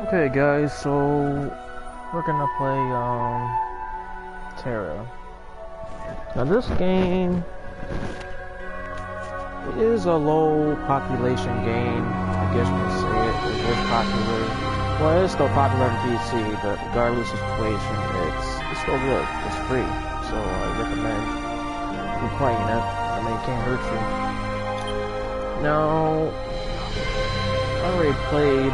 Okay guys, so we're gonna play Tera. Now this game is a low population game, I guess you can say it. It is popular. Well, it's still popular on PC, but regardless of situation, it's still good. It's free, so I recommend you playing it. I mean, it can't hurt you. Now, I already played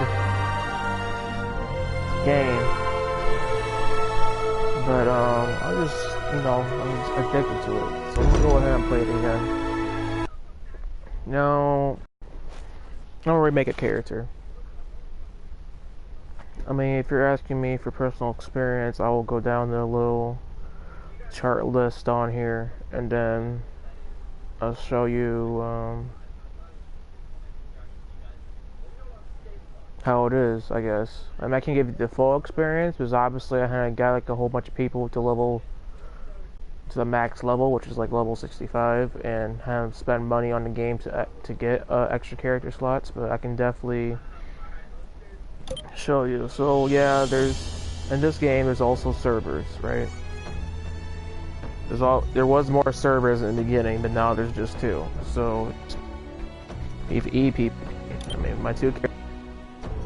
game, but I just, I'm just addicted to it, so I'm gonna go ahead and play it again. Now, I'm already make a character. I mean, if you're asking me for personal experience, I will go down the little chart list on here, and then I'll show you how it is, I guess. I mean, I can give you the full experience because obviously I had got like a whole bunch of people to the max level, which is like level 65, and have spent money on the game to get extra character slots. But I can definitely show you. So yeah, in this game there's also servers, right? There was more servers in the beginning, but now there's just two. So PvE people. I mean, my two characters.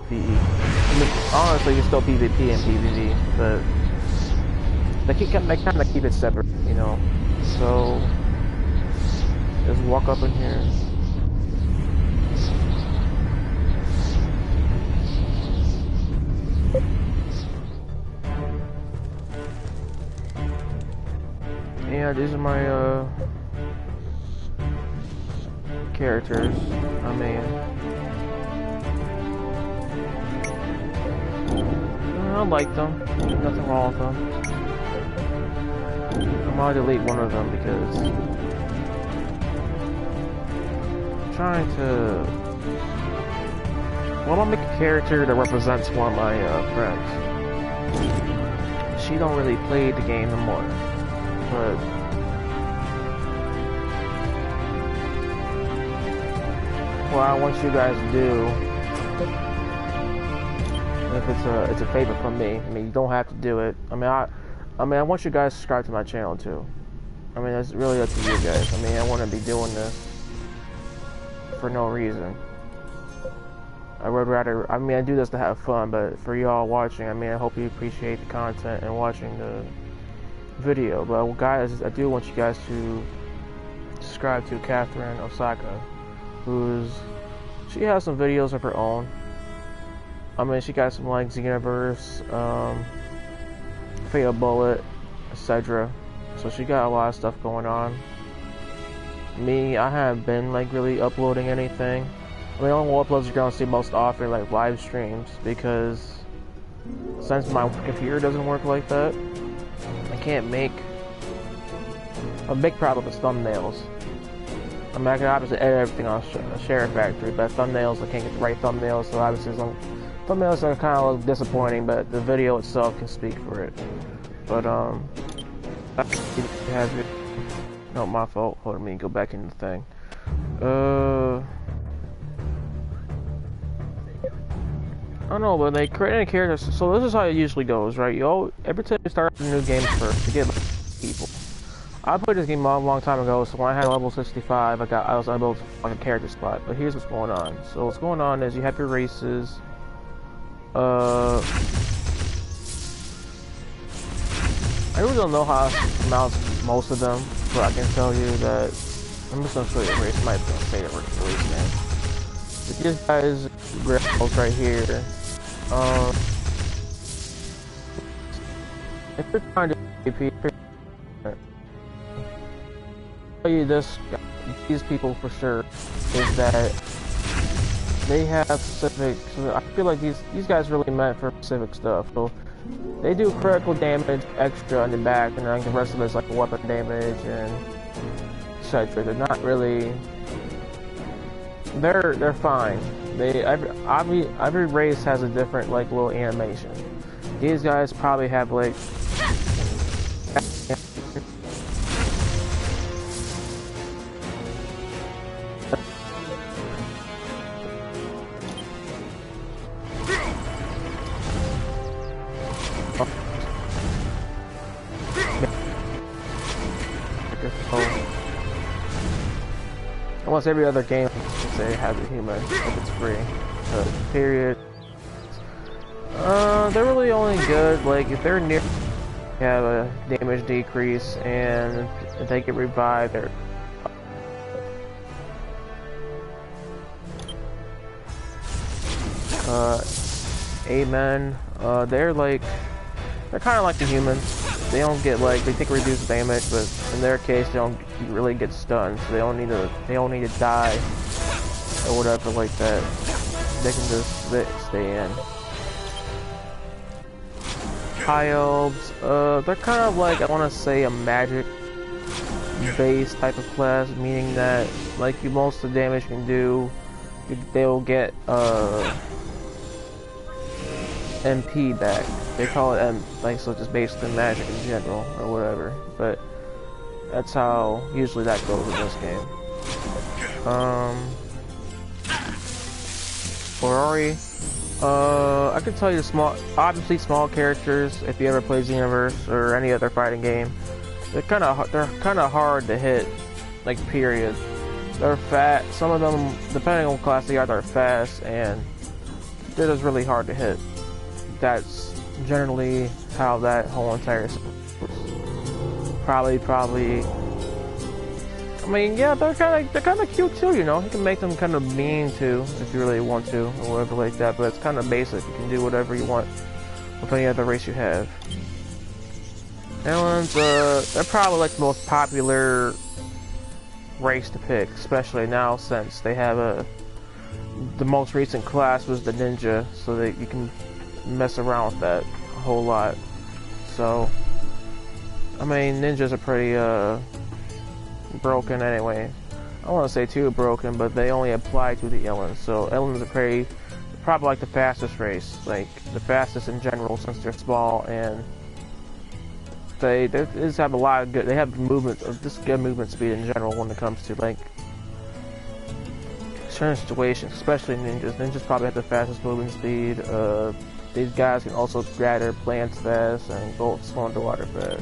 PvE. I mean, honestly, you still PvP and PvE, but they kind of keep it separate, you know. So just walk up in here. Yeah, these are my characters. I mean, I like them. Nothing wrong with them. I'm gonna delete one of them because I'm trying to. Well, I'm gonna make a character that represents one of my friends. She don't really play the game no more, but what I want you guys to do. If it's a favor from me. I mean, you don't have to do it. I mean, I want you guys to subscribe to my channel too. I mean, that's really up to you guys. I mean, I want to be doing this for no reason. I would rather. I mean, I do this to have fun, but for y'all watching, I mean, I hope you appreciate the content and watching the video. But guys, I do want you guys to subscribe to Catherine Osaka, she has some videos of her own. I mean, she got some like Xenoverse, Fatal Bullet, etc. So she got a lot of stuff going on. Me, I haven't been like really uploading anything. I mean, the only uploads you're gonna see most often like live streams, because since my computer doesn't work like that, I can't make. A big problem is thumbnails. I mean, I can obviously edit everything on Share Factory, but thumbnails, I can't get the right thumbnails, so obviously thumbnails are kind of disappointing, but the video itself can speak for it. But no, my fault. Hold on, let me go back into the thing. I don't know, but they create any characters. So this is how it usually goes, right? Every time you start a new game first, you get people. I played this game a long time ago, so when I had level 65, I was able to find a character spot. But here's what's going on. So what's going on is you have your races. I really don't know how to pronounce most of them, but I can tell you that I'm just gonna show you a race. I might be able to say the race name. But these guys, girls right here. If you're trying to PvP, tell you these people for sure is that they have specific. So I feel like these guys really meant for specific stuff. So they do critical damage extra on the back, and then the rest of it's like weapon damage and etc. They're not really. They're fine. Every race has a different like little animation. These guys probably have like. Almost every other game, say, has a human if it's free. Period. They're really only good, like, if they're near, have a damage decrease, and if they get revived, they're... Amen. They're kind of like the humans. They don't get, like, they take reduced damage, but in their case, they don't really get stunned, so they don't need to die, or whatever like that. They can just stay in. High elves, they're kind of like, I want to say, a magic based type of class, meaning that, like, most of the damage you can do, they will get MP back. They call it like, so just basically magic in general or whatever, but that's how usually that goes in this game. Ferrari, I can tell you obviously small characters, if you ever play Xenoverse or any other fighting game, they're kind of hard to hit, like, period. They're fat. Some of them, depending on what class they are, they're fast, and they're just really hard to hit. That's generally how that whole entire probably. I mean, yeah, they're kind of cute too, you know. You can make them kind of mean too, if you really want to, or whatever like that. But it's kind of basic. You can do whatever you want with any other race you have. Aliens, they're probably like the most popular race to pick, especially now since they have the most recent class was the ninja, so that you can mess around with that a whole lot. So, I mean, ninjas are pretty broken anyway. I don't want to say too broken, but they only apply to the aliens. So aliens are probably like the fastest race, like the fastest in general, since they're small, and they just have a lot of good. They have just good movement speed in general when it comes to, like, certain situations, especially ninjas. Ninjas probably have the fastest movement speed. These guys can also gather plants fast and go swim underwater fast.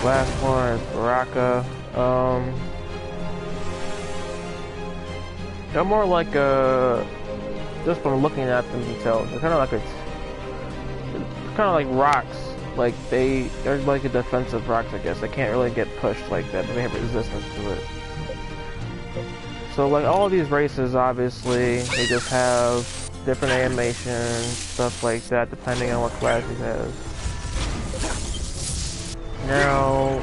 Last one is Baraka. They're more like just from looking at them, you can tell they're kind of like rocks. Like they're like a defensive rocks, I guess. They can't really get pushed like that, but they have resistance to it. So, like, all of these races, obviously, they just have different animations, stuff like that, depending on what class you have. Now,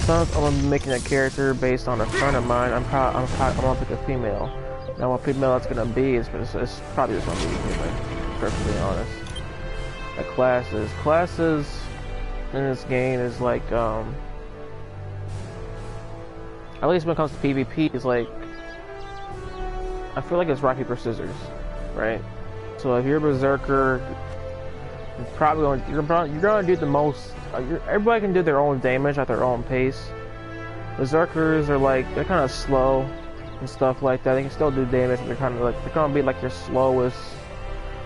since I'm making a character based on a friend of mine, I'm gonna pick a female. Now, what female that's gonna be is probably just gonna be a human, perfectly honest. Like, classes in this game is like, at least when it comes to PvP, it's like, I feel like it's rock, paper, scissors, right? So if you're a berserker, you're gonna do the most. Everybody can do their own damage at their own pace. Berserkers are like, they're kind of slow and stuff like that. They can still do damage, but they're gonna be like your slowest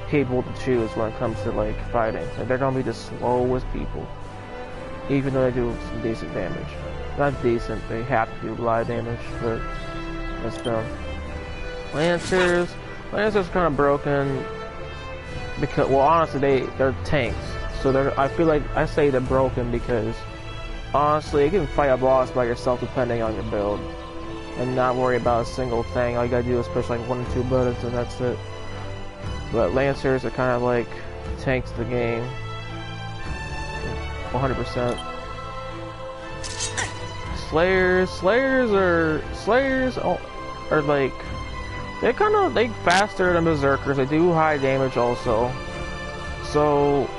people to choose when it comes to, like, fighting. Like, they're gonna be the slowest people, even though they do some decent damage. Not decent, they have to do a lot of damage, but that's them. Lancers are kind of broken because, well, honestly, they're tanks. So I feel like I say they're broken because, honestly, you can fight a boss by yourself depending on your build, and not worry about a single thing. All you gotta do is push like 1 or 2 buttons, and that's it. But Lancers are kind of like tanks of the game, 100%. Slayers are like, they faster than berserkers. They do high damage also. So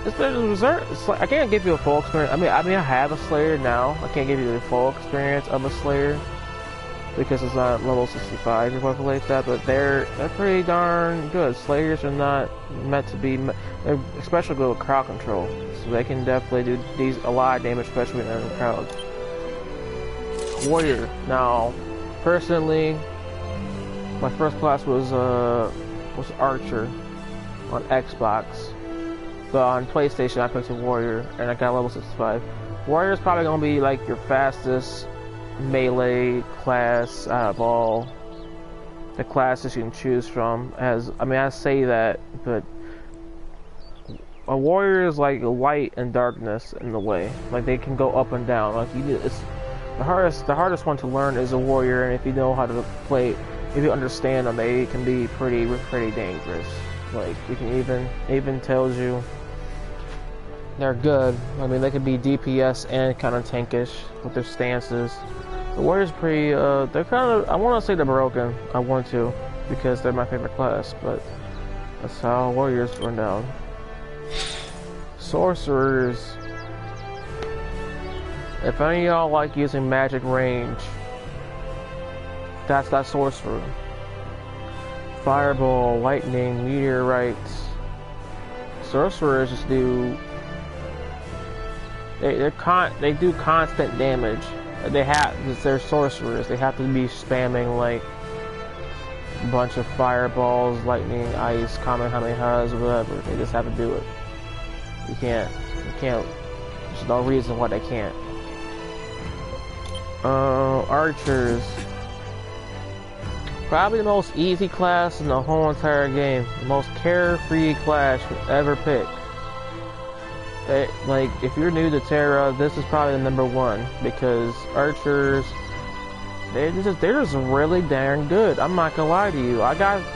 I can't give you a full experience. I mean I have a Slayer now. I can't give you the full experience of a Slayer because it's not level 65 or whatever like that. But they're pretty darn good. Slayers are not meant to be. They're especially good with crowd control, so they can definitely do a lot of damage, especially when they're in crowds. Warrior. Now, personally, my first class was Archer on Xbox, but on PlayStation I picked a Warrior and I got level 65. Warrior is probably gonna be like your fastest melee class out of all the classes you can choose from. I say that, but a warrior is like light and darkness in the way. Like they can go up and down. Like it's the hardest one to learn is a warrior, and if you know how to play, if you understand them, they can be pretty dangerous. Like you can even tells you they're good. I mean, they can be DPS and kind of tankish with their stances. The warrior's pretty. They're kind of. I want to say they're broken. I want to because they're my favorite class, but that's how warriors run down. Sorcerers. If any of y'all like using magic range, that's that sorcerer. Fireball, lightning, meteorites. Sorcerers just do. They do constant damage. They're sorcerers. They have to be spamming like a bunch of fireballs, lightning, ice, kamehamehas, whatever. They just have to do it. You can't. There's no reason why they can't. Archers. Probably the most easy class in the whole entire game. The most carefree class you could ever pick. Like, if you're new to Tera, this is probably the #1 because archers, they're just really darn good. I'm not gonna lie to you.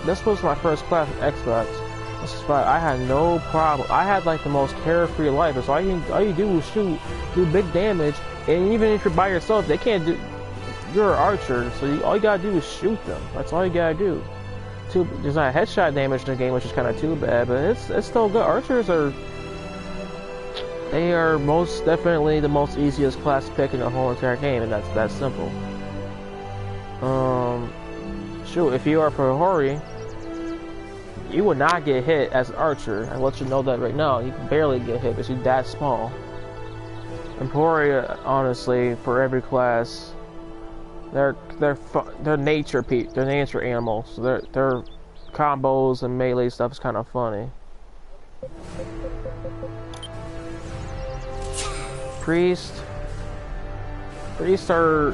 This was my first class with Xbox. This is why I had no problem. I had like the most carefree life. So all you do is shoot, do big damage, and even if you're by yourself, they can't do. You're an archer, so all you gotta do is shoot them. That's all you gotta do. There's not headshot damage in the game, which is kind of too bad, but it's still good. Archers are. They are most definitely the most easiest class to pick in the whole entire game, and that's that simple. Shoot, if you are Prohori, you would not get hit as an archer. I'll let you know that right now. You can barely get hit because you're that small. And Prohori, honestly, for every class, they're nature animals. So their combos and melee stuff is kind of funny. Priests are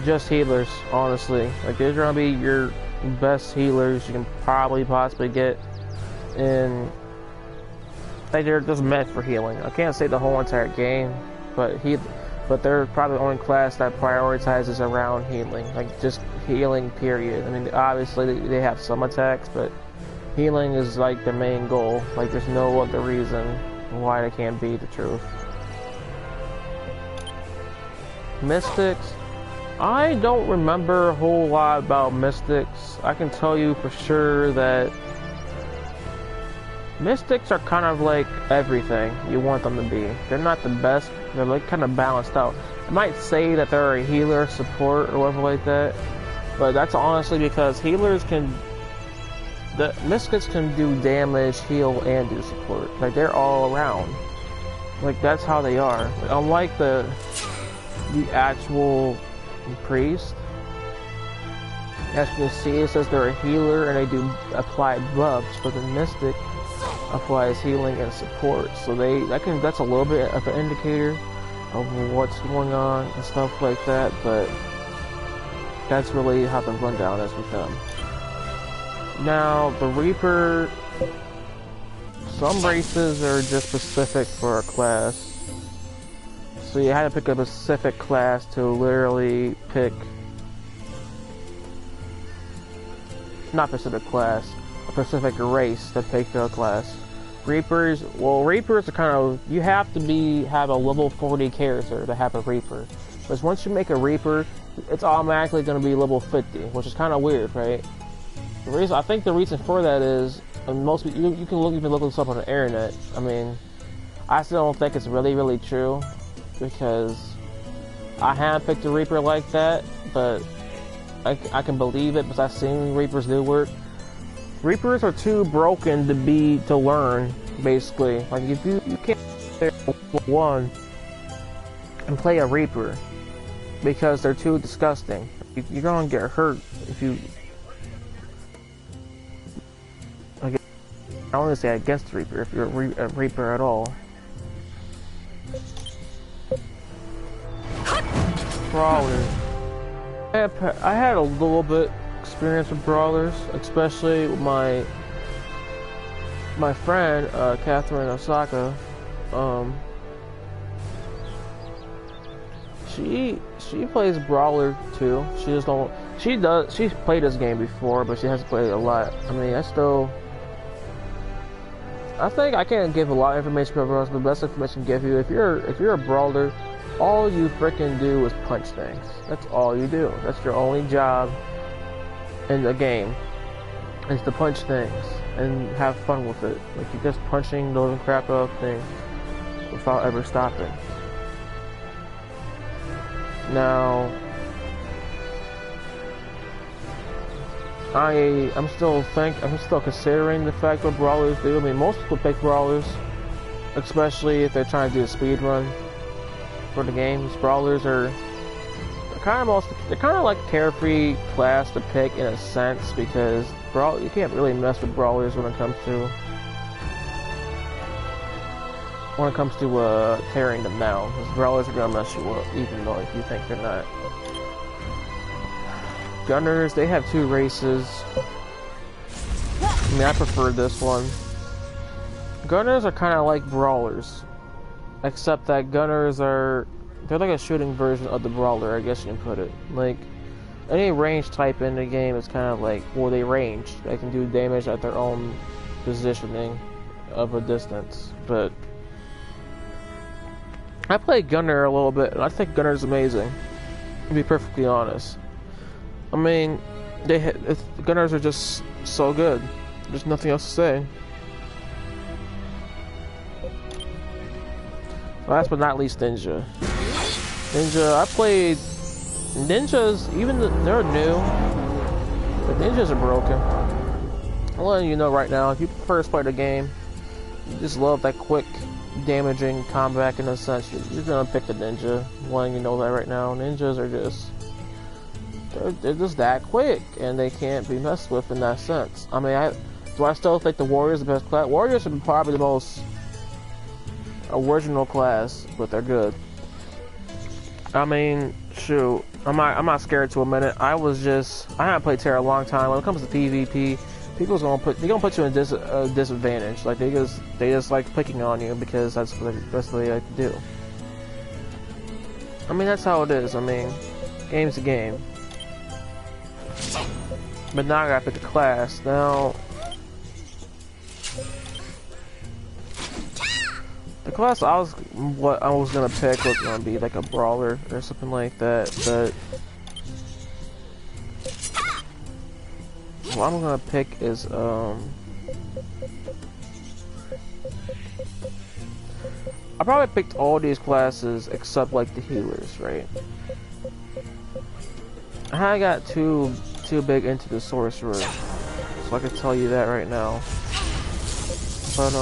just healers, honestly. Like, they're gonna be your best healers you can possibly get, and they're just meant for healing. I can't say the whole entire game, but they're probably the only class that prioritizes around healing, like just healing, period. I mean, obviously they have some attacks, but healing is like the main goal. Like, there's no other reason why they can't be the truth. Mystics, I don't remember a whole lot about Mystics. I can tell you for sure that Mystics are kind of like everything you want them to be. They're not the best, they're like kind of balanced out. I might say that they're a healer, support, or whatever like that, but that's honestly because the Mystics can do damage, heal, and do support. Like, they're all around. Like, that's how they are. Like, unlike the actual priest, as you can see, it says they're a healer and they do apply buffs, but the mystic applies healing and support. So that's a little bit of an indicator of what's going on and stuff like that, but that's really how the rundown is with them. Now, the Reaper, some races are just specific for a class. So you had to pick a specific class to literally pick, not specific class, a specific race to pick your class. Reapers are kind of, you have to have a level 40 character to have a Reaper. Because once you make a Reaper, it's automatically going to be level 50, which is kind of weird, right? I think the reason for that is, most people, you can even look this up on the internet. I mean, I still don't think it's really true, because I haven't picked a Reaper like that, but I can believe it because I've seen Reapers do work. Reapers are too broken to learn, basically. Like, if you can't play one and play a Reaper because they're too disgusting. You're gonna get hurt if you. I don't want to say against Reaper if you're a Reaper at all. Brawler. I had a little bit experience with brawlers, especially with my friend Catherine Osaka. She plays brawler too. She just don't. She's played this game before, but she hasn't played it a lot. I mean, I think I can't give a lot of information about brawlers, but the best information I can give you, if you're a brawler, all you freaking do is punch things. That's all you do. That's your only job in the game, is to punch things and have fun with it. Like, you're just punching the living crap out of things without ever stopping. Now, I'm still considering the fact what brawlers do. I mean, most people pick brawlers, especially if they're trying to do a speed run for the games. Brawlers are kind of like carefree class to pick in a sense, because you can't really mess with brawlers when it comes to tearing them down. Because brawlers are gonna mess you up, even though if you think they're not. Gunners, they have two races. I mean, I prefer this one. Gunners are kind of like brawlers, except that gunners they're like a shooting version of the brawler, I guess you can put it. Like, any range type in the game is kind of like, well, they range. They can do damage at their own positioning of a distance. But I played gunner a little bit, and I think gunner's amazing, to be perfectly honest. I mean, the gunners are just so good. There's nothing else to say. Last but not least, Ninja. I played Ninjas, they're new, but Ninjas are broken. I'm letting you know right now, if you first play the game, you just love that quick, damaging combat in a sense, you're gonna pick the Ninja. I'm letting you know that right now. Ninjas are they're just that quick, and they can't be messed with in that sense. I mean, do I still think the Warriors are the best class? Warriors are probably the most original class, but they're good. I mean, shoot, I'm not scared to admit it. I haven't played Tera a long time. When it comes to PvP, they're gonna put you in a disadvantage. Like, they just like picking on you because that's what they like to do. I mean, that's how it is. I mean, game's a game. But now I gotta pick a class. Now, the class I was gonna pick was gonna be like a brawler or something like that, but what I'm gonna pick is I probably picked all these classes except like the healers, right? I got too big into the sorcerer, so I can tell you that right now. But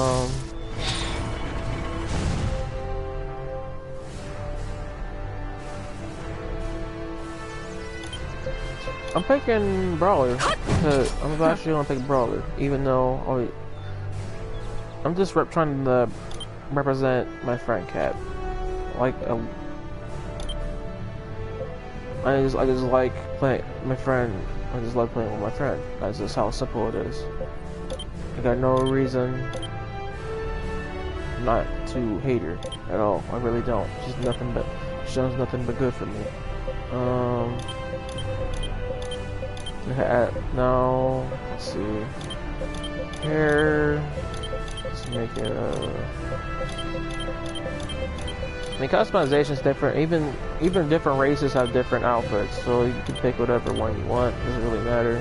I'm picking brawler because I'm actually gonna pick brawler, even though I'm just trying to represent my friend Cat. Like, I just like playing my friend. I just like playing with my friend. That's just how simple it is. I got no reason not to hate her at all. I really don't. She does nothing but good for me. Now, let's see. Here, let's make it I mean, customization is different. Even different races have different outfits, so you can pick whatever one you want. It doesn't really matter.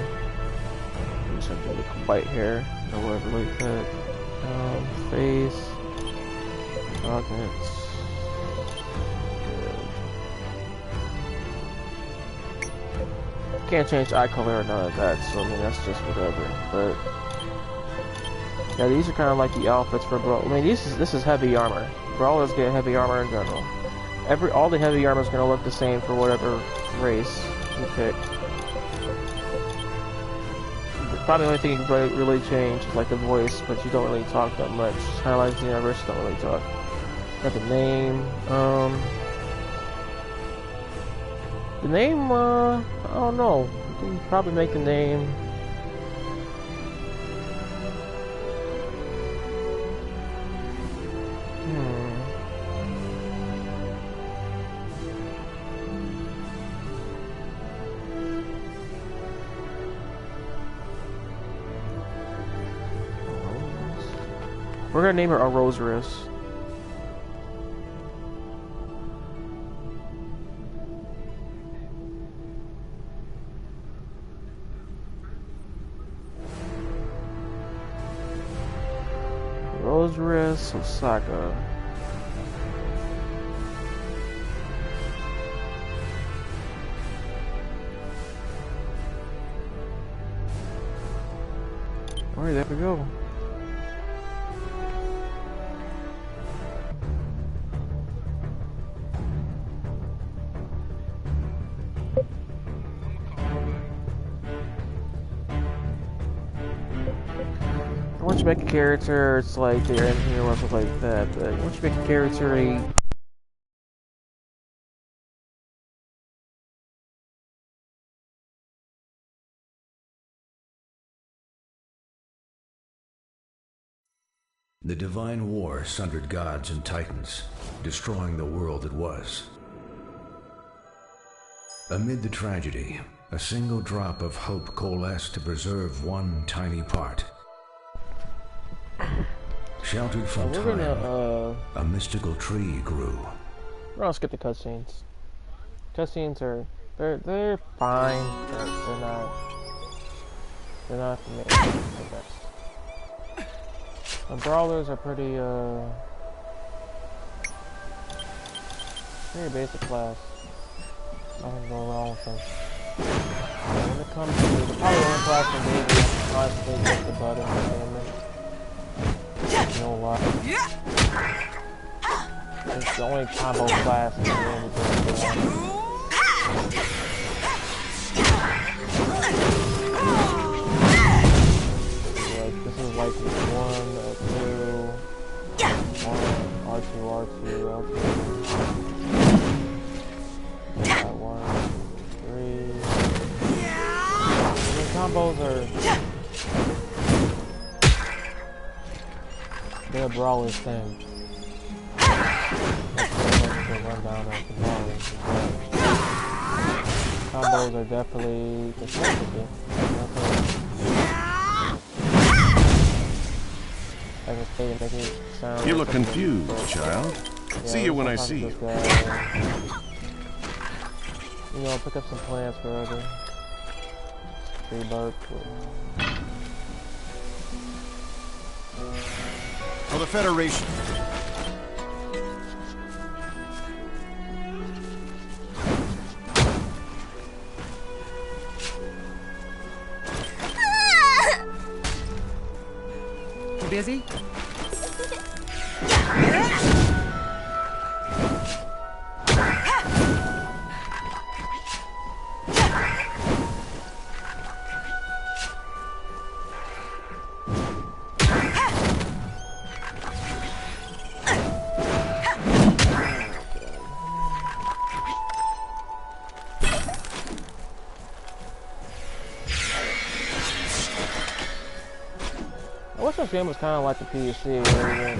I'm just gonna do white hair or whatever like that. Face, augments. Can't change eye color or none of that, so I mean that's just whatever. But yeah, these are kind of like the outfits for Brawl. I mean, this is heavy armor. Brawlers get heavy armor in general. All the heavy armor is gonna look the same for whatever race you pick. Probably the only thing you can really change is like the voice, but you don't really talk that much. It's kind of like the universe don't really talk. Got the name. The name, I don't know. You can probably make the name. We're gonna name her Arosirus. Arosirus Osaka. Alright, there we go. Once you make a character, it's like they're in here or something like that, but once you make a character, The divine war sundered gods and titans, destroying the world that was. Amid the tragedy, a single drop of hope coalesced to preserve one tiny part. Sheltered from time, a mystical tree grew. We're gonna skip the cutscenes. Cutscenes are they're fine, but they're not for me. The brawlers are pretty basic class. Nothing going wrong with them. When it comes to the probably only class in David, honestly, just the butt of the family. No lie. It's the only combo class in the game with this. This is like 1, 2, 1, R2, R2, R2. 1, 3. The combos are. They're a brawler's thing. That's pretty much the rundown of the brawlers. Combos are definitely necessity. You look confused, child. Yeah, See you when I see you. You know, pick up some plants forever. Tree bark. For the Federation. You busy? I wish this game was kind of like the PSC, where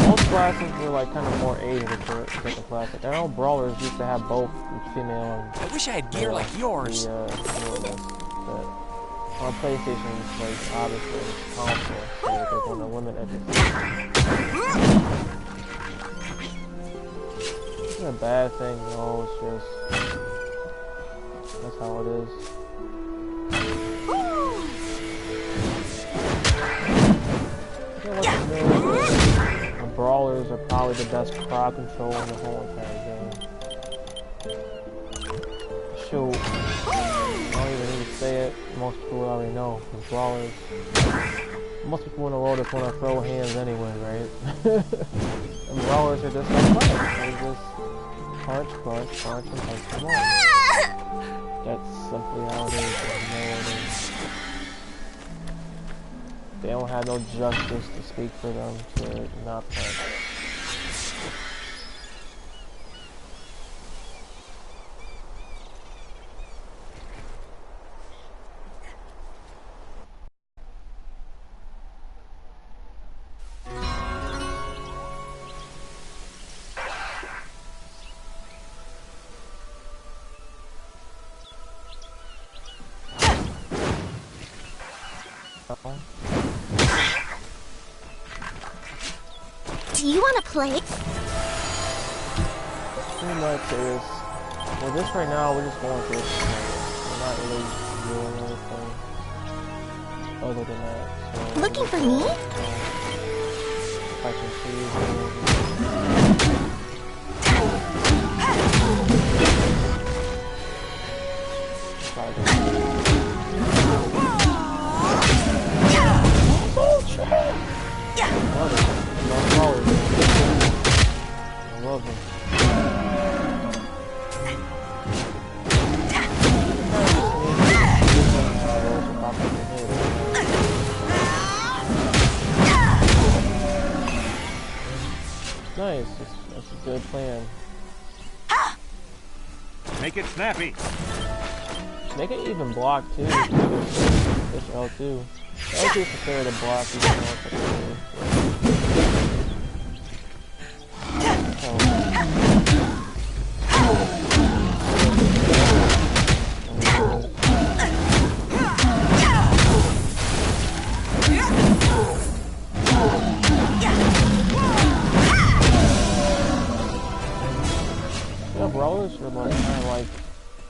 most classes were like kind of more Asian for different classes. I know Brawlers used to have both female and I wish I had gear like yours. but on PlayStation, it's like obviously it's console, so they're going to limit everything. It's not a bad thing, no, it's just that's how it is. The Brawlers are probably the best crowd control in the whole entire game. Shoot, I don't even need to say it. Most people already know. The Brawlers, most people in the world just want to throw hands anyway, right? And Brawlers are just like fun. They just punch, punch, punch, and punch them all. That's simply how it is. They don't have no justice to speak for them to not punch. Do you want to play? Pretty much is. Well, this right now, we're just going through this. We're not really doing anything other than that. So, Looking for me? If I can see you. I love him. Nice, that's a good plan. Make it snappy. Make it even block too. Push L2. L2 is prepared to block even though it's Brawlers are like kind of like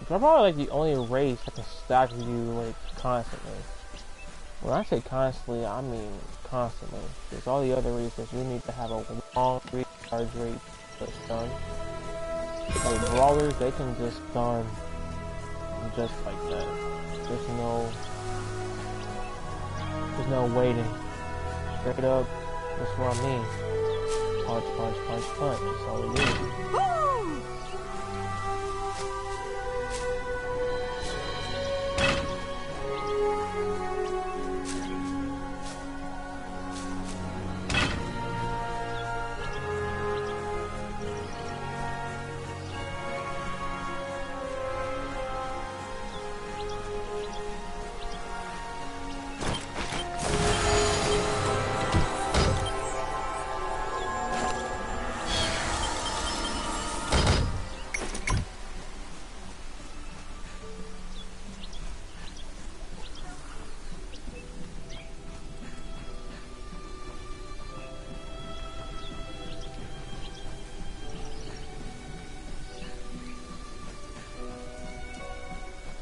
they're probably like the only race that can stack with you like constantly. When I say constantly, I mean constantly. Because all the other races you need to have a long recharge rate to stun. Like brawlers, they can just stun just like that. There's no waiting. Straight up, that's what I mean. Punch, punch, punch, punch. That's all we need.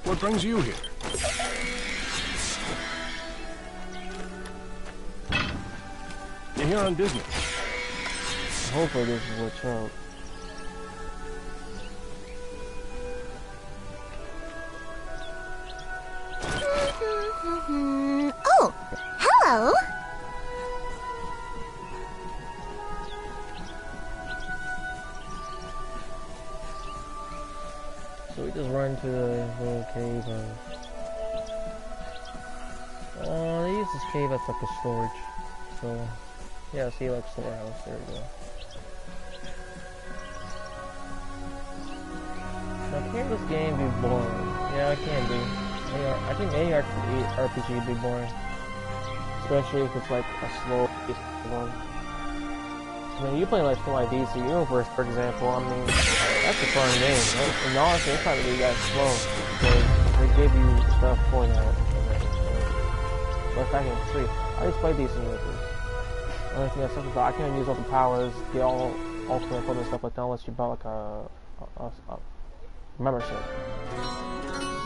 What brings you here? You're here on business. Hopefully this is what's up. Oh, hello. So we just run to the little cave and they use this cave as like a storage. So yeah, see like storehouse, there we go. Now can't this game be boring? Yeah, it can be. I think any RPG would be boring. Especially if it's like a slow paced one. I mean, you play like for like DC Universe, for example, I mean, that's a fun game. And honestly, it's not really that slow, because they give you stuff for that. But I can see, I just play DC Universe. The only thing that sucks about I can't use all the powers, get all ultimate equipment and stuff like that unless you buy like a membership.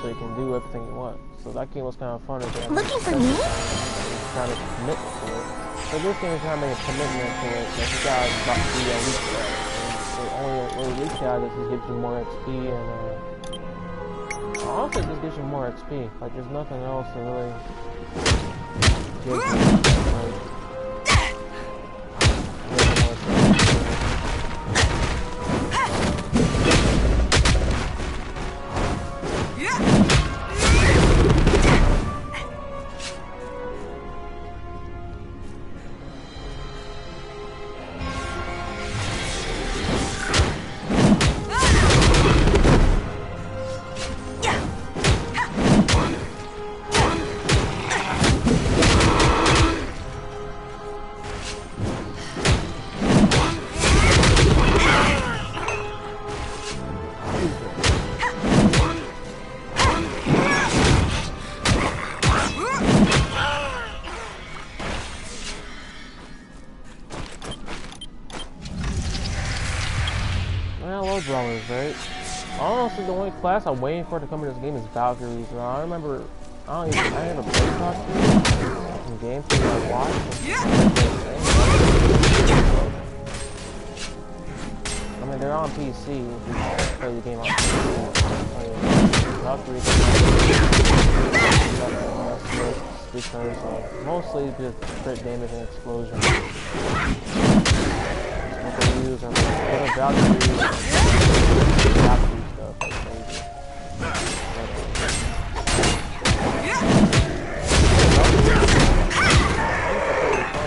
So you can do everything you want. So that game was kind of fun. Looking for me? Kind of commit to it. So this game is kind of making a commitment to it. Like you guys about to be weak to that. The only way weak to that is it gives you more XP and honestly, it just gives you more XP. Like there's nothing else to really give you. Brawlers, right? Honestly, the only class I'm waiting for to come in this game is Valkyries. I remember, I never played Valkyries in gameplay I watched. I mean, they're on PC. If you play the game on PC. Valkyries because mostly just crit damage and explosion. What they use are like Valkyrie stuff like crazy.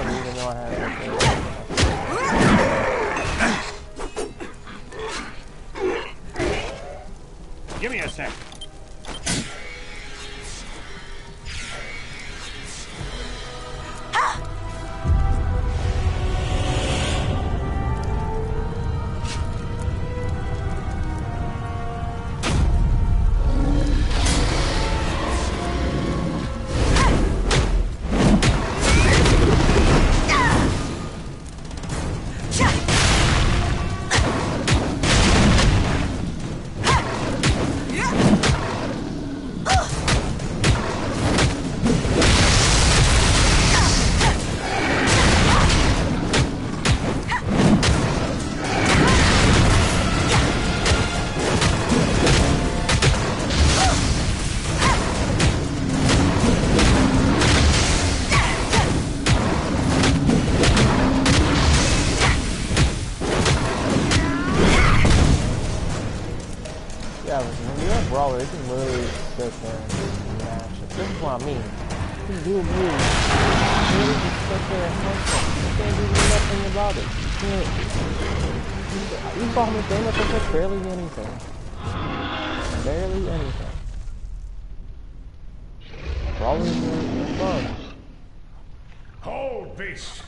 Even though I had Give me a sec. Brawler, this is literally sick, man. This is what I mean. You can do moves. You really just sit there and punch them. You can't do nothing about it. You saw him in damage, that's barely anything. Barely anything. Brawlers are fun. Hold, beast!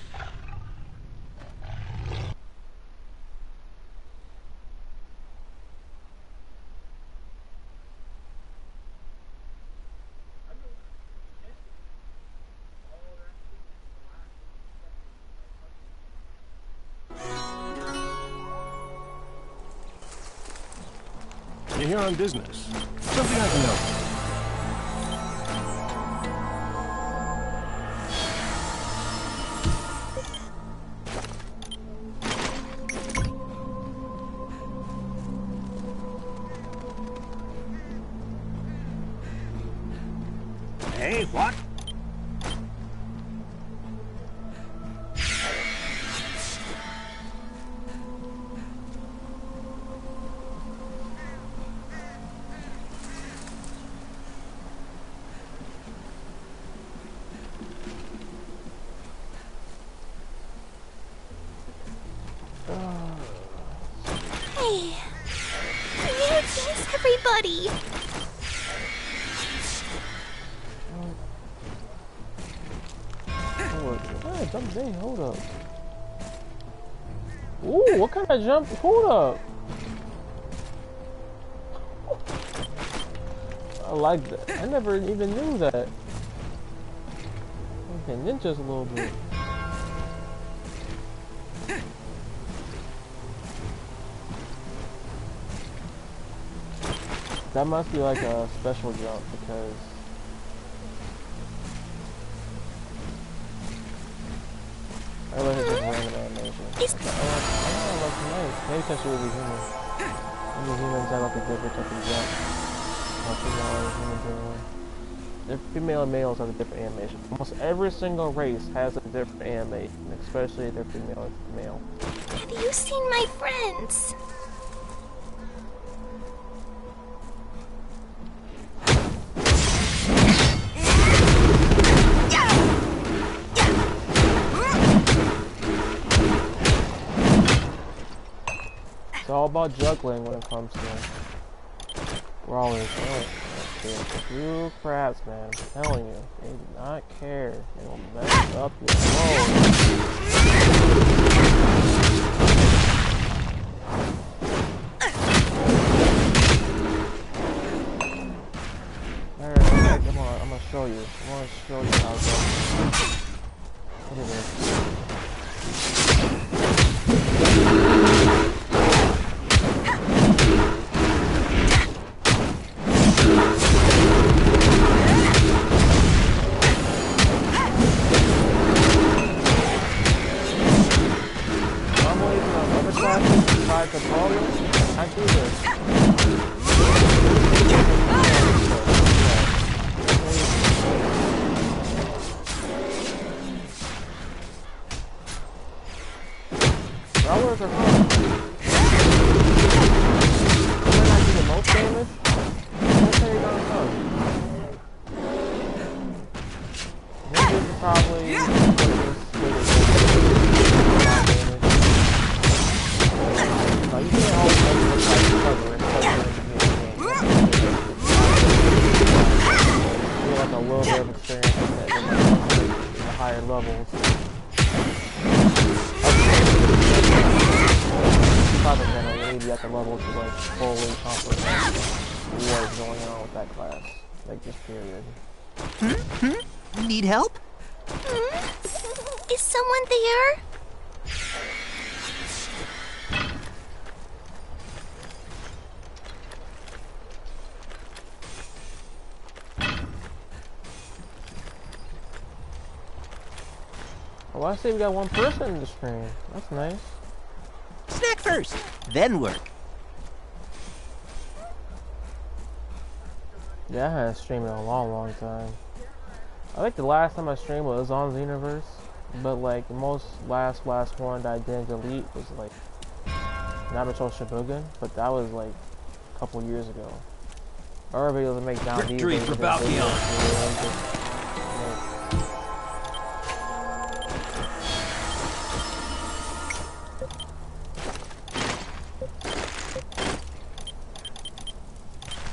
You're here on business. Something I can help with. Hey, what? Everybody! Hold up. Ooh, what kind of jump? Hold up. I like that. I never even knew that. Okay, ninjas a little bit. That must be like a special jump because I like it just random animation. Oh, that's nice. Maybe because she would be human. Maybe humans have like a different type of jump. The female and males have a different animation. Almost every single race has a different animation, especially their female and male. Have you seen my friends? It's all about juggling when it comes to brawlers. You crabs, man. I'm telling you, they do not care. They will mess up your flow. Alright, come on. I'm gonna show you. I'm gonna show you how it goes. Look at this. like tutorial, I do this. Brawlers are fun. You might not do the most damage. That's how you're gonna come. Ninjas are probably the you can't always make it look like cover, especially in the game. You get like a little bit of experience in that in the higher levels. Probably gonna leave you at the level to like fully comprehend what is going on with that class. Like this period. Need help? Is someone there? Well, I say we got one person in the screen. That's nice. Snack first, then work. Yeah, I haven't streamed in a long time. I think the last time I streamed was on Xenoverse, but like the most last one that I didn't delete was like Naruto Shippuden, but that was like a couple years ago. Our videos that make down these Victory for Valkyon.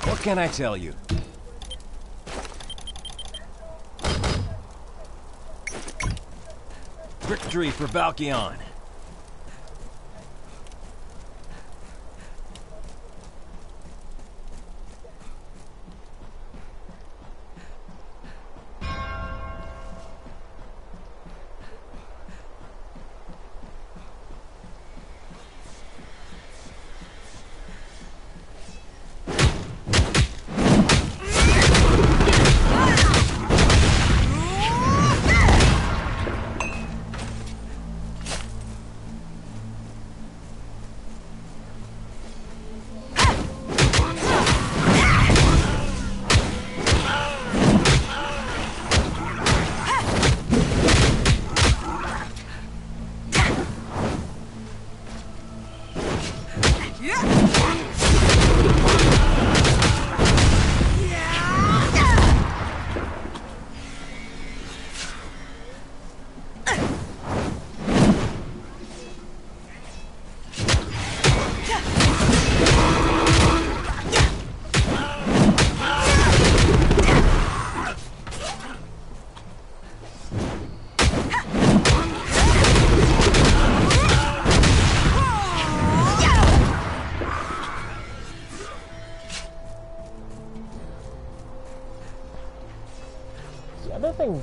What can I tell you? Victory for Valkyon.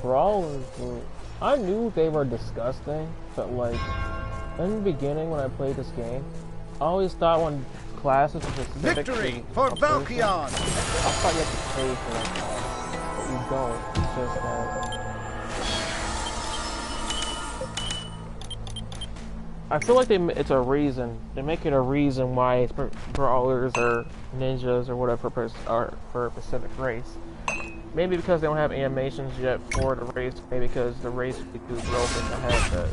Brawlers were, I knew they were disgusting, but like in the beginning when I played this game, I always thought when classes were specific Victory for Valkyon! I thought you had to pay for that class, but you don't. It's just I feel like it's a reason. They make it a reason why brawlers or ninjas or whatever are for a specific race. Maybe because they don't have animations yet for the race. Maybe because the race would be too broken to have that.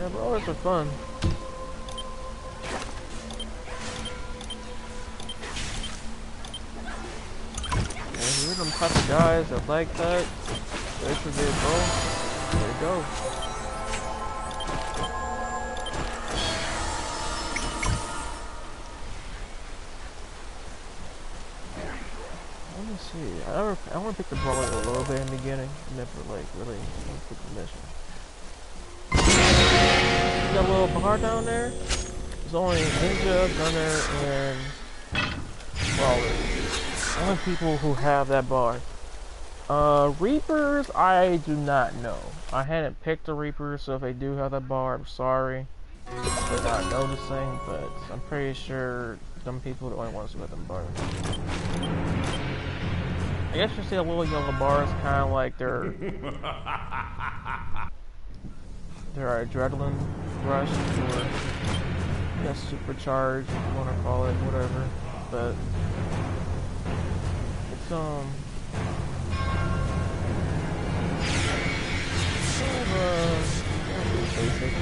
Yeah, brawlers are fun. And you're them type of guys that like that. There's your big bro. There you go. Let me see. I want to pick the brawler a little bit in the beginning. Never like really want to pick the mission. See that little bar down there? There's only ninja, gunner, and brawler. Only people who have that bar. Reapers, I do not know. I hadn't picked a Reaper, so if they do have that bar, I'm sorry for not noticing, but I'm pretty sure them people are the only ones who have them bars. I guess you see a little yellow bars, kind of like their adrenaline rush, or I guess supercharged, if you want to call it, whatever. But it's basic.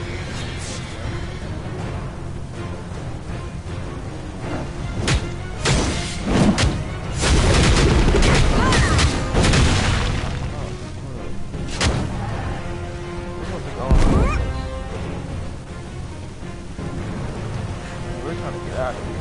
We're trying to get out of here.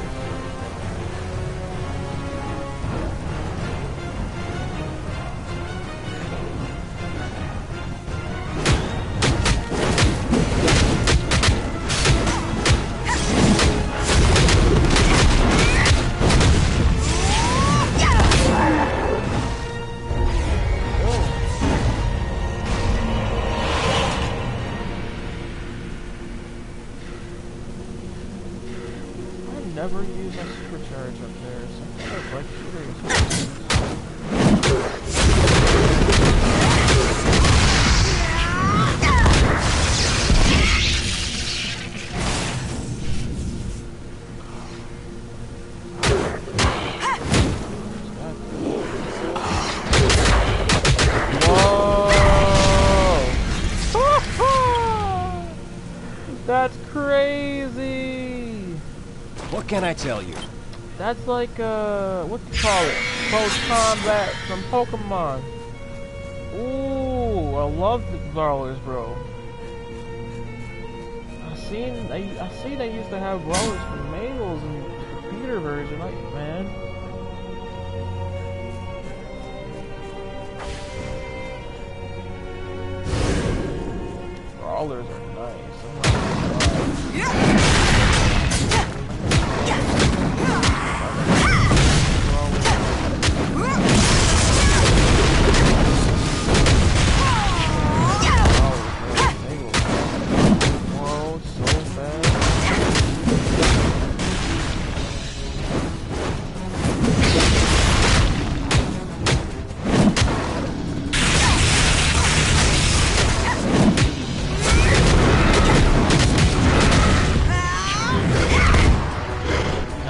Never use a supercharge up there, so I'm quite curious. Whoa! That's crazy! What can I tell you? That's like, what do you call it? Close combat from Pokemon. Ooh, I love the brawlers, bro. I seen they used to have brawlers for males in the computer version, like, man. Brawlers are nice. I'm not gonna lie.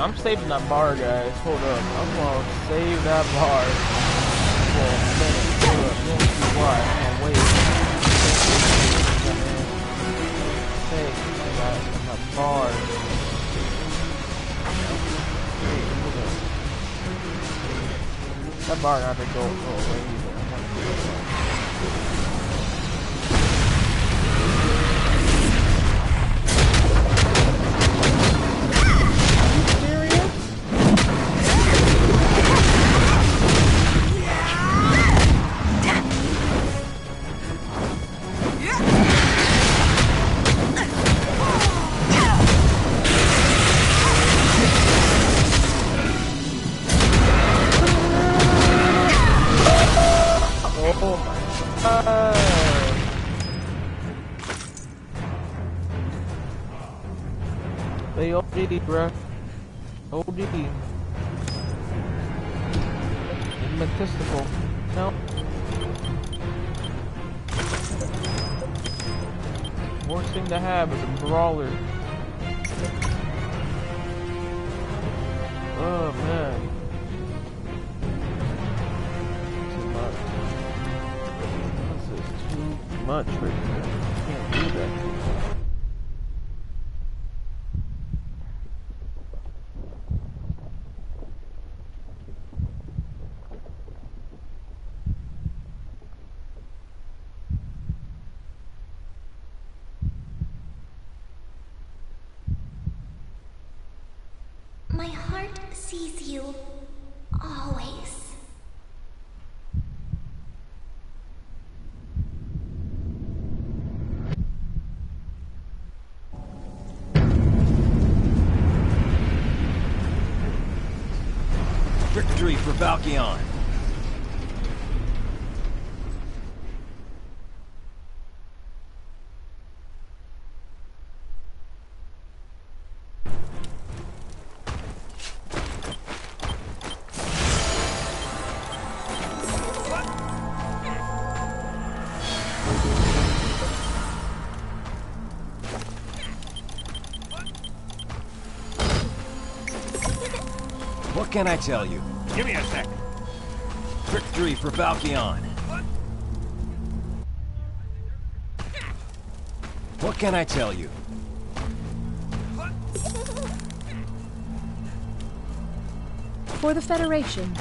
I'm saving that bar, guys. Hold up. I'm gonna save that bar for a minute. Hold up. You don't see why. I can't wait. Save that bar. That bar not to go away either. I'm gonna do it. They OD, bruh. OD. Metistical. No. Worst thing to have is a brawler. Oh man. Too much. This is too much right here. Can't do that. sees you. Always. Victory for Valkion! What can I tell you? Give me a sec. Victory for Valkion! What can I tell you? For the Federation,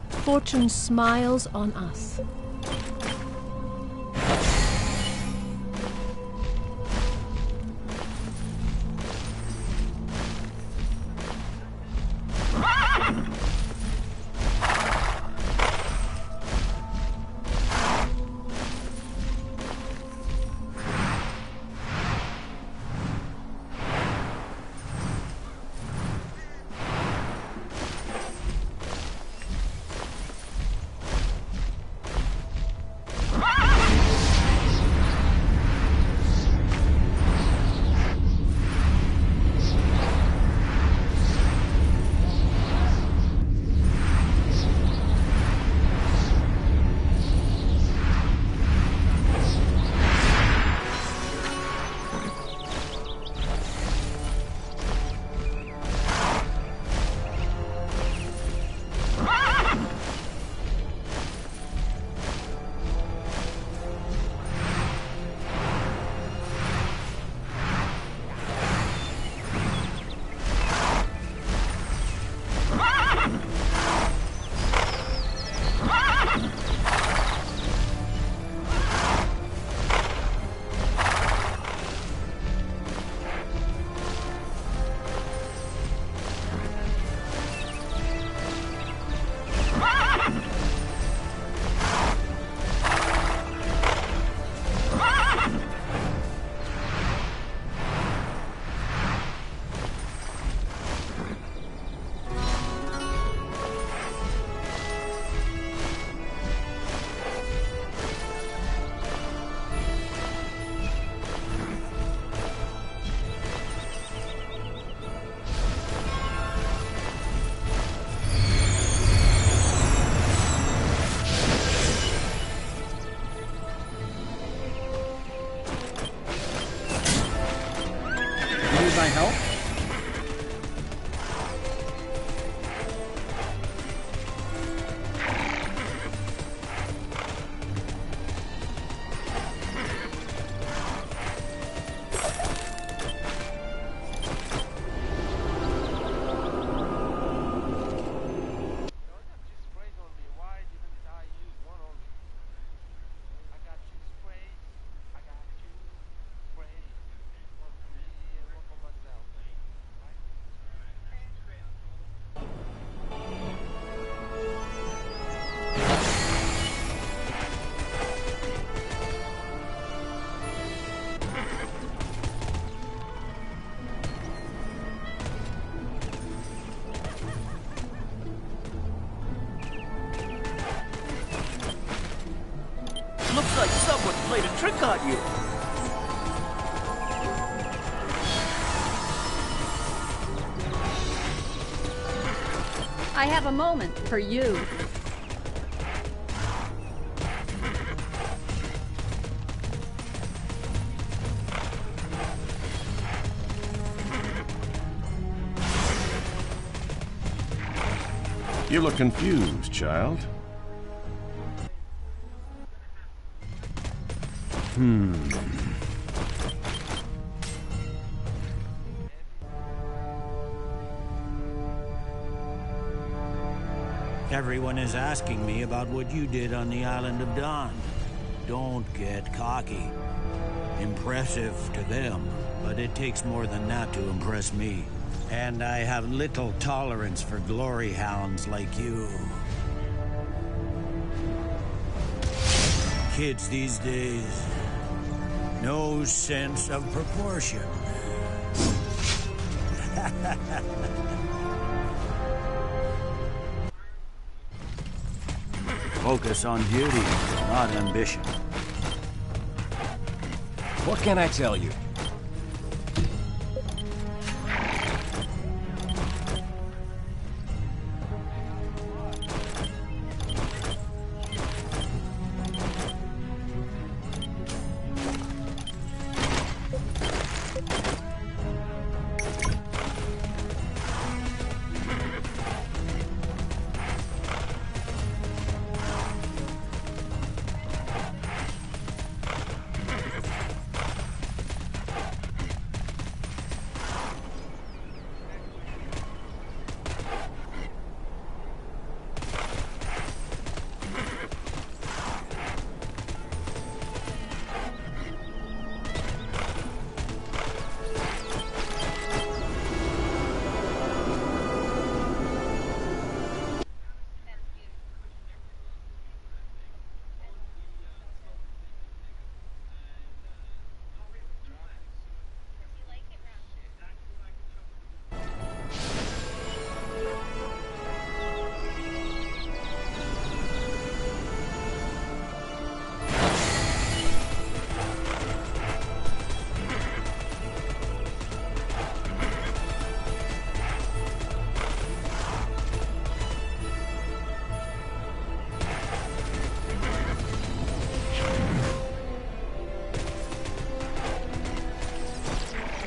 fortune smiles on us. My help? Looks like someone played a trick on you. I have a moment for you. You look confused, child. Everyone is asking me about what you did on the Island of Dawn. Don't get cocky. Impressive to them, but it takes more than that to impress me. And I have little tolerance for glory hounds like you. Kids these days, no sense of proportion. Focus on duty, not ambition. What can I tell you?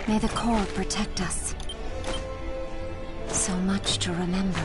May the core protect us. So much to remember.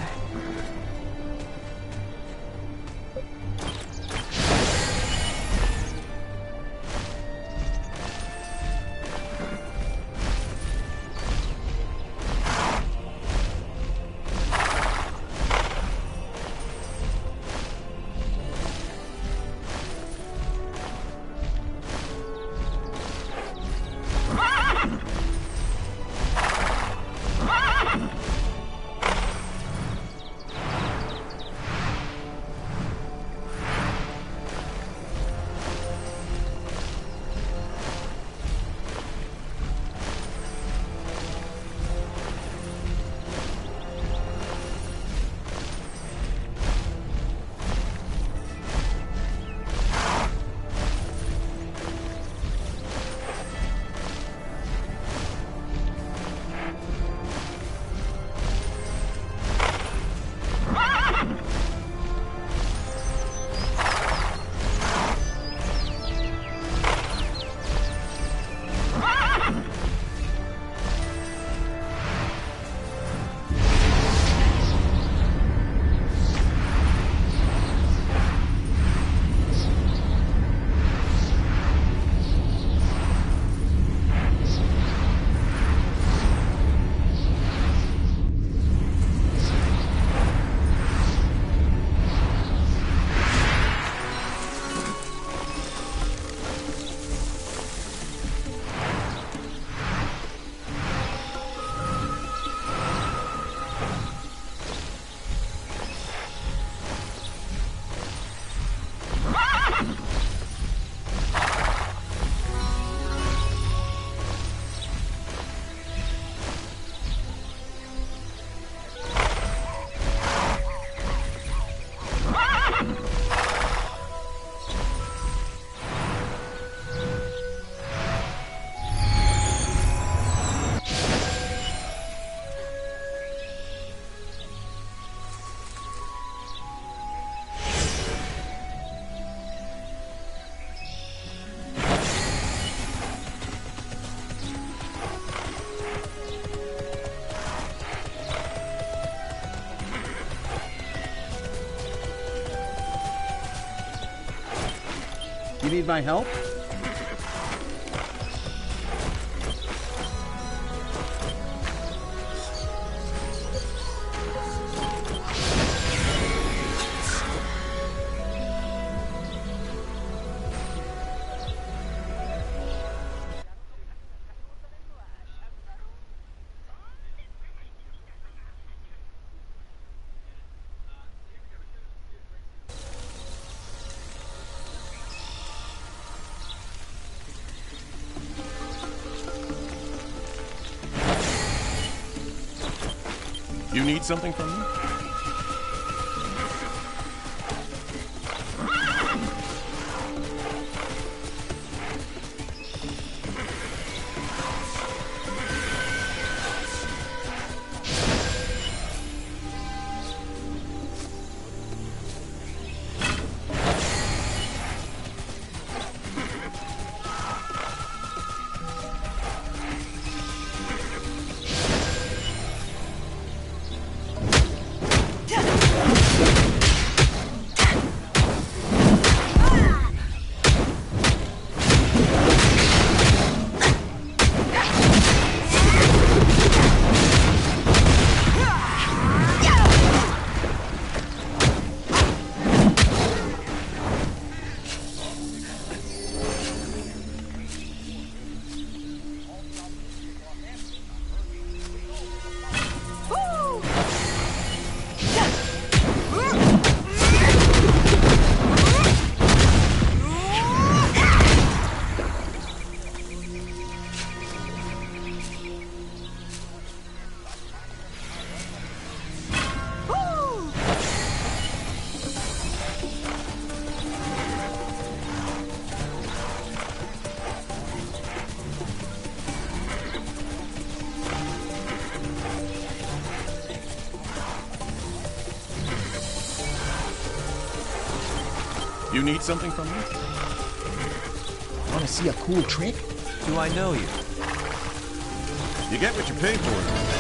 You need my help? You need something from me? You need something from me? Want to see a cool trick? Do I know you? You get what you pay for.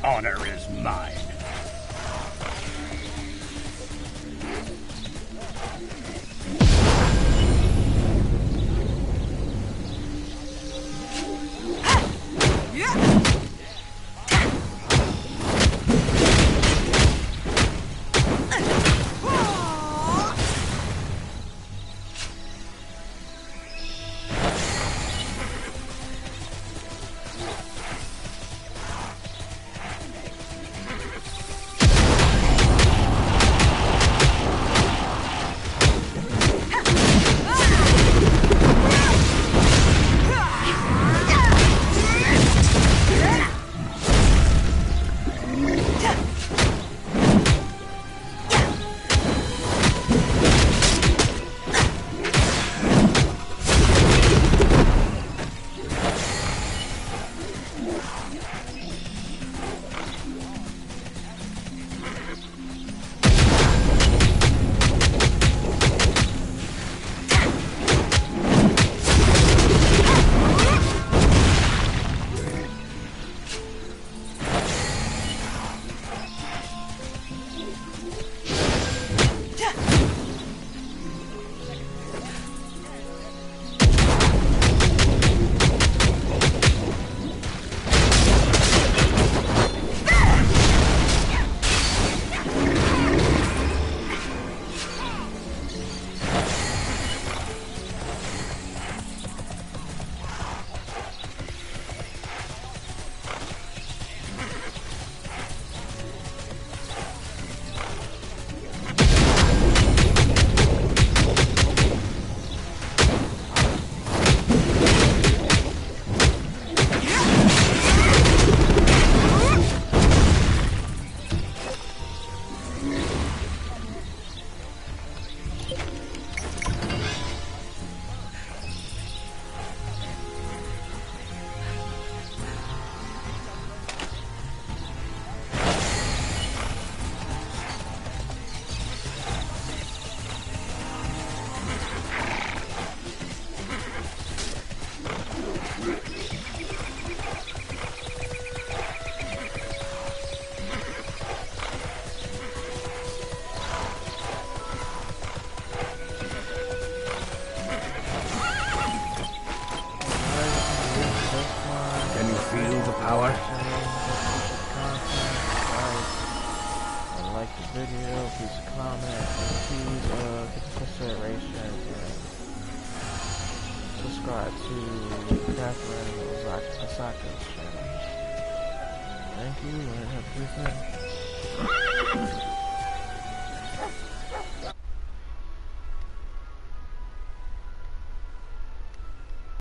honor is mine. Video, please comment, please give us consideration, and subscribe to Catherine Osaka's channel. Thank you, and have a good day.